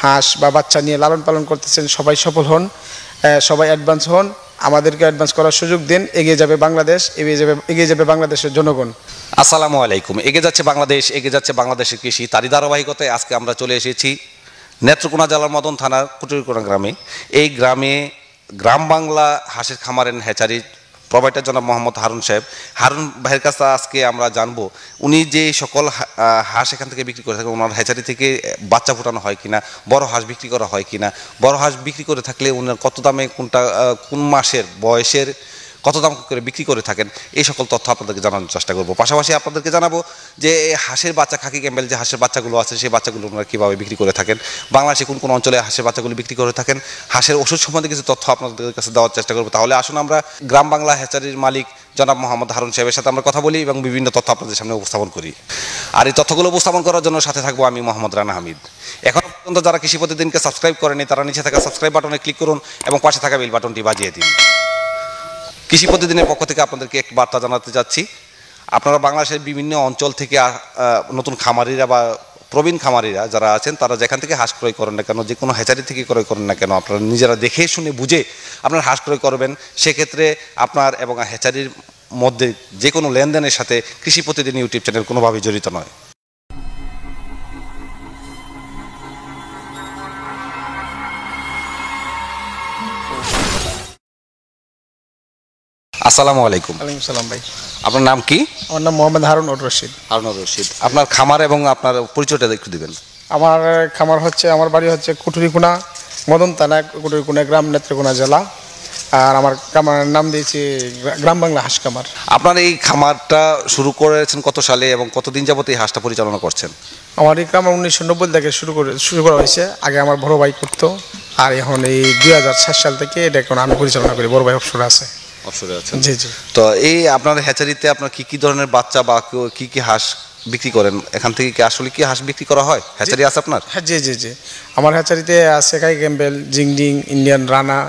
হাঁস বা বাচ্চা নিয়ে লালন পালন করতেছেন সবাই সফল হন, সবাই অ্যাডভান্স হন, আমাদেরকে অ্যাডভান্স করার সুযোগ দিন। এগিয়ে যাবে বাংলাদেশ, এগিয়ে যাবে বাংলাদেশের জনগণ। আসসালামু আলাইকুম। এগিয়ে যাচ্ছে বাংলাদেশ, এগিয়ে যাচ্ছে বাংলাদেশের কৃষি। তারই ধারাবাহিকতায় আজকে আমরা চলে এসেছি নেত্রকোনা জেলার মদন থানার কুটুরিকোনা গ্রামে। এই গ্রামে গ্রাম বাংলা হাঁসের খামারের হ্যাচারি প্রোভাইডার জনাব মোহাম্মদ হারুন সাহেব। হারুন ভাইয়ের কাছে আজকে আমরা জানবো উনি যে সকল হাঁস এখান থেকে বিক্রি করে থাকেন, ওনার হ্যাচারি থেকে বাচ্চা ফোটানো হয় কিনা, বড় হাঁস বিক্রি করা হয় কিনা, বড় হাঁস বিক্রি করে থাকলে ওনার কত দামে কোন মাসের বয়সের কত দাম করে বিক্রি করে থাকেন, এই সকল তথ্য আপনাদেরকে জানানোর চেষ্টা করবো। পাশাপাশি আপনাদেরকে জানাবো যে হাঁসের বাচ্চা খাকি ক্যাম্বেল যে হাঁসের বাচ্চাগুলো আছে সেই বাচ্চাগুলো ওনারা কীভাবে বিক্রি করে থাকেন, বাংলাদেশে কোন কোন অঞ্চলে হাঁসের বাচ্চাগুলো বিক্রি করে থাকেন, হাঁসের ওষুধ সম্বন্ধে কিছু তথ্য আপনাদের কাছে দেওয়ার চেষ্টা করবো। তাহলে আসুন আমরা গ্রাম বাংলা হ্যাচারির মালিক জনাব মোহাম্মদ হারুন সাহেবের সাথে আমরা কথা বলি এবং বিভিন্ন তথ্য আপনাদের সামনে উপস্থাপন করি। আর এই তথ্যগুলো উপস্থাপন করার জন্য সাথে থাকবো আমি মোহাম্মদ রানা হামিদ। এখন পর্যন্ত যারা কৃষি প্রতিদিনকে সাবস্ক্রাইব করেনি তারা নিচে থাকা সাবস্ক্রাইব বাটনে ক্লিক করুন এবং পাশে থাকা বেল বাটনটি বাজিয়ে দিন। কৃষি প্রতিদিনের পক্ষ থেকে আপনাদেরকে একটি বার্তা জানাতে চাচ্ছি, আপনারা বাংলাদেশের বিভিন্ন অঞ্চল থেকে নতুন খামারিরা বা প্রবীণ খামারিরা যারা আছেন তারা যেখান থেকে হাঁস ক্রয় করেন না কেন, যে কোনো হ্যাচারি থেকে ক্রয় করেন না কেন, আপনারা নিজেরা দেখে শুনে বুঝে আপনার হাঁস ক্রয় করবেন। সেক্ষেত্রে আপনার এবং হ্যাচারির মধ্যে যে কোনো লেনদেনের সাথে কৃষি প্রতিদিন ইউটিউব চ্যানেল কোনোভাবেই জড়িত নয়। আসসালামু আলাইকুম। ওয়ালাইকুম সালাম ভাই। আপনার নাম কি? আমার নাম মোহাম্মদ হারুন রশিদ। হারুন রশিদ। আপনার খামার এবং আপনার পরিচয়টা একটু দিবেন। আমার খামার হচ্ছে, আমার বাড়ি হচ্ছে কুটুরিকোনা, মদন থানা, কুটুরিকোনা গ্রাম, নেত্রকোনা জেলা। আর আমার খামারের নাম দিয়েছি গ্রাম বাংলা হাঁস খামার। আপনার এই খামারটা শুরু করেছেন কত সালে এবং কতদিন যাবত এই হাঁসটা পরিচালনা করছেন? আমার এই খামার 1990 থেকে শুরু করা হয়েছে। আগে আমার বড় ভাই করতো, আর এখন এই 2007 সাল থেকে এটা এখন আমি পরিচালনা করি। বড় ভাই অবসরে আছে। জি জি। তো এই আপনার হ্যাচারিতে আপনার কি কি ধরনের বাচ্চা বা কি কি হাঁস বিক্রি করেন? এখান থেকে কি আসলে কি হাঁস বিক্রি করা হয়? হ্যাচারি আছে আপনার? হ্যাঁ জি জি জি। আমার হ্যাচারিতে আছে খাকি ক্যাম্বেল, জিংডিং, ইন্ডিয়ান রানা,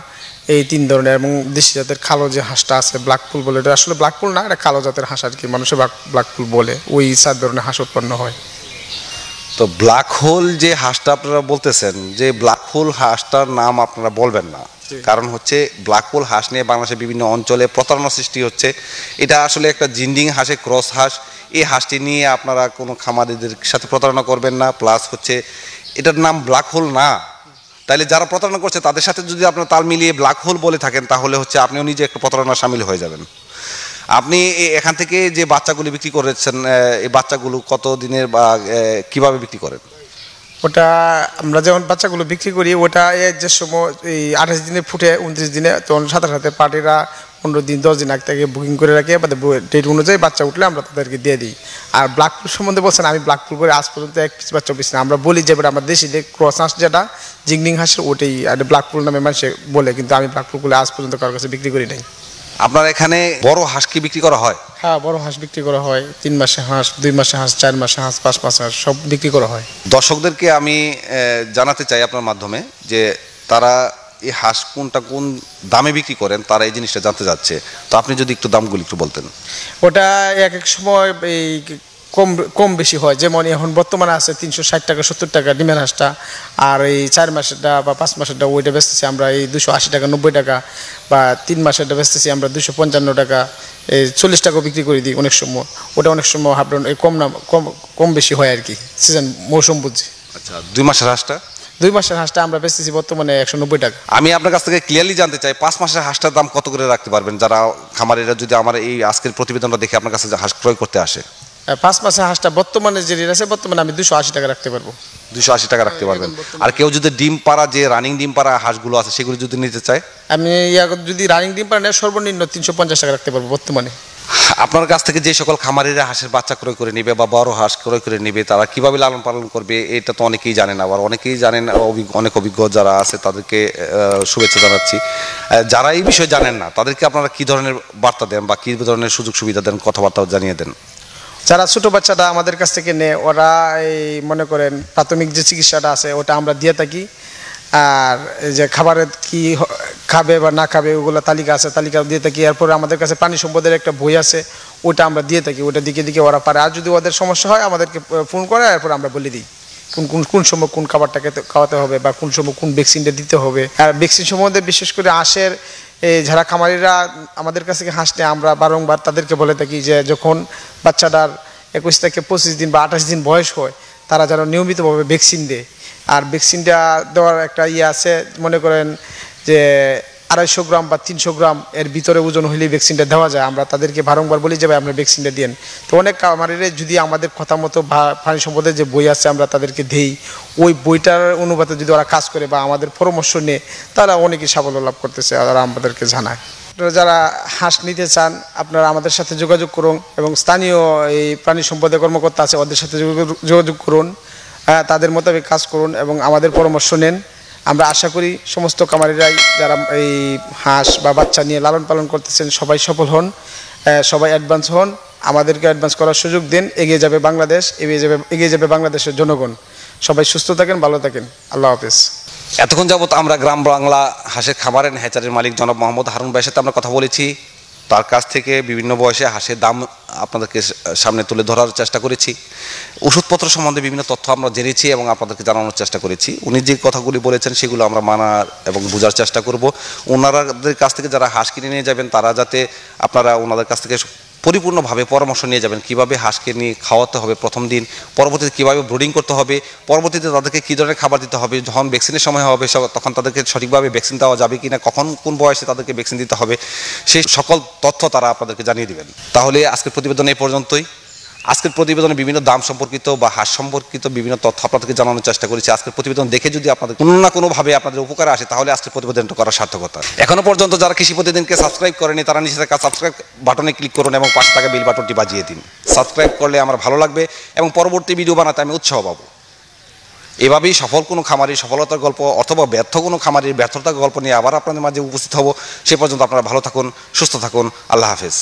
এই 3 ধরনের, এবং দেশি জাতের কালো যে হাঁসটা আছে ব্ল্যাকপুল বলে, এটা আসলে ব্ল্যাকপুল না, এটা কালো জাতের হাঁস আর কি, মানুষের ব্ল্যাকপুল বলে। ওই 4 ধরনের হাঁস উৎপন্ন হয়। তো ব্ল্যাক হোল যে হাঁসটা আপনারা বলতেছেন, যে ব্ল্যাক হোল হাঁসটার নাম আপনারা বলবেন না, কারণ হচ্ছে ব্ল্যাক হোল হাঁস নিয়ে বাংলাদেশের বিভিন্ন অঞ্চলে প্রতারণা সৃষ্টি হচ্ছে। এটা আসলে একটা জিন্ডিং হাঁসের ক্রস হাঁস। এই হাঁসটি নিয়ে আপনারা কোনো খামারিদের সাথে প্রতারণা করবেন না। প্লাস হচ্ছে এটার নাম ব্ল্যাক হোল না, তাইলে যারা প্রতারণা করছে তাদের সাথে যদি আপনারা তাল মিলিয়ে ব্ল্যাক হোল বলে থাকেন তাহলে হচ্ছে আপনিও নিজে একটা প্রতারণার সামিল হয়ে যাবেন। আপনি এখান থেকে যে বাচ্চাগুলো বিক্রি করেছেন, এই বাচ্চাগুলো কত দিনের বা কিভাবে বিক্রি করেন? ওটা আমরা যেমন বাচ্চাগুলো বিক্রি করি, ওটা যে সময় এই 28 দিনে ফুটে 29 দিনে, তখন সাথে সাথে পার্টিরা 15 দিন 10 দিন আগে থেকে বুকিং করে রাখি, ডেট অনুযায়ী বাচ্চা উঠলে আমরা তাদেরকে দিয়ে দিই। আর ব্ল্যাকপুল সম্বন্ধে বলছেন, আমি ব্ল্যাকপুল করে আজ পর্যন্ত এক পিস বাচ্চা পিস না। আমরা বলি যে আমরা দেশি যে ক্রস হাঁস যেটা জিংডিং হাঁসের, ওটাই ব্ল্যাকপুল নামে মানুষ বলে, কিন্তু আমি ব্ল্যাকপুল করে আজ পর্যন্ত কারোর কাছে বিক্রি করি নাই। আপনার এখানে বড় হাঁস কি বিক্রি করা হয়? হ্যাঁ, বড় হাঁস বিক্রি করা হয়। 3 মাসে হাঁস, 2 মাসে হাঁস, 4 মাসে হাঁস, 5 মাসে হাঁস, সব বিক্রি করা হয়। দর্শকদেরকে আমি জানাতে চাই আপনার মাধ্যমে যে তারা এই হাঁস কোনটা কোন দামে বিক্রি করেন, তারা এই জিনিসটা জানতে যাচ্ছে। তো আপনি যদি একটু দামগুলো একটু বলতেন। ওটা এক এক সময় এই কম বেশি হয়। যেমন এখন বর্তমানে আছে 360 টাকা 70 টাকা ডিমের হাঁসটা, আর এই 4 মাসেরটা বা 5 মাসেরটা ওইটা বেচতেছি আমরা এই 280 টাকা 90 টাকা, বা 3 মাসেরটা বেচতেছি আমরা 255 টাকা, এই 40 টাকা বিক্রি করে দিই অনেক সময়। ওটা অনেক সময় হাফডাউন এই কম বেশি হয় আর কি, সিজন মৌসুম বুঝছি। আচ্ছা, 2 মাসের হাঁসটা? 2 মাসের হাঁসটা আমরা বেচতেছি বর্তমানে 190 টাকা। আমি আপনার কাছ থেকে ক্লিয়ারলি জানতে চাই 5 মাসের হাঁসটার দাম কত করে রাখতে পারবেন, যারা খামারিরা যদি আমার এই আজকের প্রতিবেদনটা দেখে আপনার কাছে হাঁস ক্রয় করতে আসে? 5 মাসের হাঁসটা বর্তমানে যে রেট আছে, বর্তমানে আমি 280 টাকা রাখতে পারবো। 280 টাকা রাখতে পারবেন। আর কেউ যদি ডিম পাড়া, যে রানিং ডিম পাড়া হাঁসগুলো আছে সেগুলো যদি নিতে চায়? আমি যদি রানিং ডিম পাড়া নেয় সর্বনিম্ন 350 টাকা রাখতে পারবো বর্তমানে। আপনার কাছ থেকে যে সকল খামারিরা হাঁসের বাচ্চা ক্রয় করে নেবে বা বড় হাঁস ক্রয় করে নেবে, তারা কিভাবে লালন পালন করবে এটা তো অনেকেই জানেন। আবার অনেকেই জানেন, অনেক অভিজ্ঞ যারা আছে তাদেরকে শুভেচ্ছা জানাচ্ছি। যারা এই বিষয়ে জানেন না তাদেরকে আপনারা কি ধরনের বার্তা দেন বা কি ধরনের সুযোগ সুবিধা দেন, কথাবার্তা জানিয়ে দেন? যারা ছোটো বাচ্চাটা আমাদের কাছ থেকে নেয়, ওরা এই মনে করেন প্রাথমিক যে চিকিৎসাটা আছে ওটা আমরা দিয়ে থাকি। আর এই যে খাবারের কি খাবে বা না খাবে ওগুলো তালিকা আছে, তালিকা দিয়ে থাকি। এরপরে আমাদের কাছে প্রাণী সম্পদের একটা বই আছে, ওটা আমরা দিয়ে থাকি। ওটা দিকে ওরা পারে। আর যদি ওদের সমস্যা হয় আমাদেরকে ফোন করে, এরপর আমরা বলে দিই কোন সময় কোন খাবারটাকে খাওয়াতে হবে বা কোন সময় কোন ভ্যাকসিনটা দিতে হবে। আর ভ্যাকসিন সম্বন্ধে বিশেষ করে হাঁসের যারা খামারিরা আমাদের কাছ থেকে হাঁস নেয়, আমরা বারংবার তাদেরকে বলে থাকি যে যখন বাচ্চাটার 21 থেকে 25 দিন বা 28 দিন বয়স হয় তারা যেন নিয়মিতভাবে ভ্যাকসিন দেয়। আর ভ্যাকসিনটা দেওয়ার একটা আছে, মনে করেন যে 250 গ্রাম বা 300 গ্রাম এর ভিতরে ওজন হলেই ভ্যাকসিনটা দেওয়া যায়। আমরা তাদেরকে বারংবার বলি যে ভাই আপনার ভ্যাকসিনটা দেন। তো অনেক খামারিরা যদি আমাদের কথা মতো প্রাণী সম্পদের যে বই আছে আমরা তাদেরকে দেই, ওই বইটার অনুপাতে যদি ওরা কাজ করে বা আমাদের পরামর্শ নেয়, তারা অনেকই সাফল্য লাভ করতেছে, ওরা আমাদেরকে জানায়। যারা হাঁস নিতে চান আপনারা আমাদের সাথে যোগাযোগ করুন এবং স্থানীয় এই প্রাণী সম্পদের কর্মকর্তা আছে ওদের সাথে যোগাযোগ করুন, তাদের মোতাবেক কাজ করুন এবং আমাদের পরামর্শ নেন। আমরা আশা করি সমস্ত খামারিরাই যারা এই হাঁস বা বাচ্চা নিয়ে লালন পালন করতেছেন সবাই সফল হন, সবাই অ্যাডভান্স হন, আমাদেরকে অ্যাডভান্স করার সুযোগ দিন। এগিয়ে যাবে বাংলাদেশ, এগিয়ে যাবে বাংলাদেশের জনগণ। সবাই সুস্থ থাকেন, ভালো থাকেন। আল্লাহ হাফেজ। এতক্ষণ যাবত আমরা গ্রাম বাংলা হাঁসের খামার এন্ড হ্যাচারির মালিক জনাব মোহাম্মদ হারুন ভাইয়ের সাথে আমরা কথা বলেছি। তার কাছ থেকে বিভিন্ন বয়সে হাঁসের দাম আপনাদেরকে সামনে তুলে ধরার চেষ্টা করেছি। ওষুধপত্র সম্বন্ধে বিভিন্ন তথ্য আমরা জেনেছি এবং আপনাদেরকে জানানোর চেষ্টা করেছি। উনি যে কথাগুলি বলেছেন সেগুলো আমরা মানার এবং বোঝার চেষ্টা করব। ওনাদের কাছ থেকে যারা হাঁস কিনে নিয়ে যাবেন তারা যাতে আপনারা ওনাদের কাছ থেকে পরিপূর্ণভাবে পরামর্শ নিয়ে যাবেন কীভাবে হাঁসকে নিয়ে খাওয়াতে হবে প্রথম দিন, পরবর্তীতে কীভাবে ব্রুডিং করতে হবে, পরবর্তীতে তাদেরকে কী ধরনের খাবার দিতে হবে, যখন ভ্যাকসিনের সময় হবে তখন তাদেরকে সঠিকভাবে ভ্যাকসিন দেওয়া যাবে কি না, কখন কোন বয়সে তাদেরকে ভ্যাকসিন দিতে হবে, সেই সকল তথ্য তারা আপনাদেরকে জানিয়ে দেবেন। তাহলে আজকের প্রতিবেদন এই পর্যন্তই। আজকের প্রতিবেদনে বিভিন্ন দাম সম্পর্কিত বা হাঁস সম্পর্কিত বিভিন্ন তথ্য আপনাদেরকে জানানোর চেষ্টা করেছি। আজকের প্রতিবেদন দেখে যদি আপনাদের কোনো না কোনোভাবে আপনাদের উপকারে আসে তাহলে আজকের প্রতিবেদনটা করার সার্থকতা। এখনো পর্যন্ত যারা কৃষি প্রতিদিনকে সাবস্ক্রাইব করেনি তারা নিচে থাকা সাবস্ক্রাইব বাটনে ক্লিক করুন এবং পাশে থাকা বেল বাটনটি বাজিয়ে দিন। সাবস্ক্রাইব করলে আমার ভালো লাগবে এবং পরবর্তী ভিডিও বানাতে আমি উৎসাহ পাবো। এভাবেই সফল কোনো খামারির সফলতার গল্প অথবা ব্যর্থ কোনো খামারির ব্যর্থতার গল্প নিয়ে আবার আপনাদের মাঝে উপস্থিত হব। সে পর্যন্ত আপনারা ভালো থাকুন, সুস্থ থাকুন। আল্লাহ হাফেজ।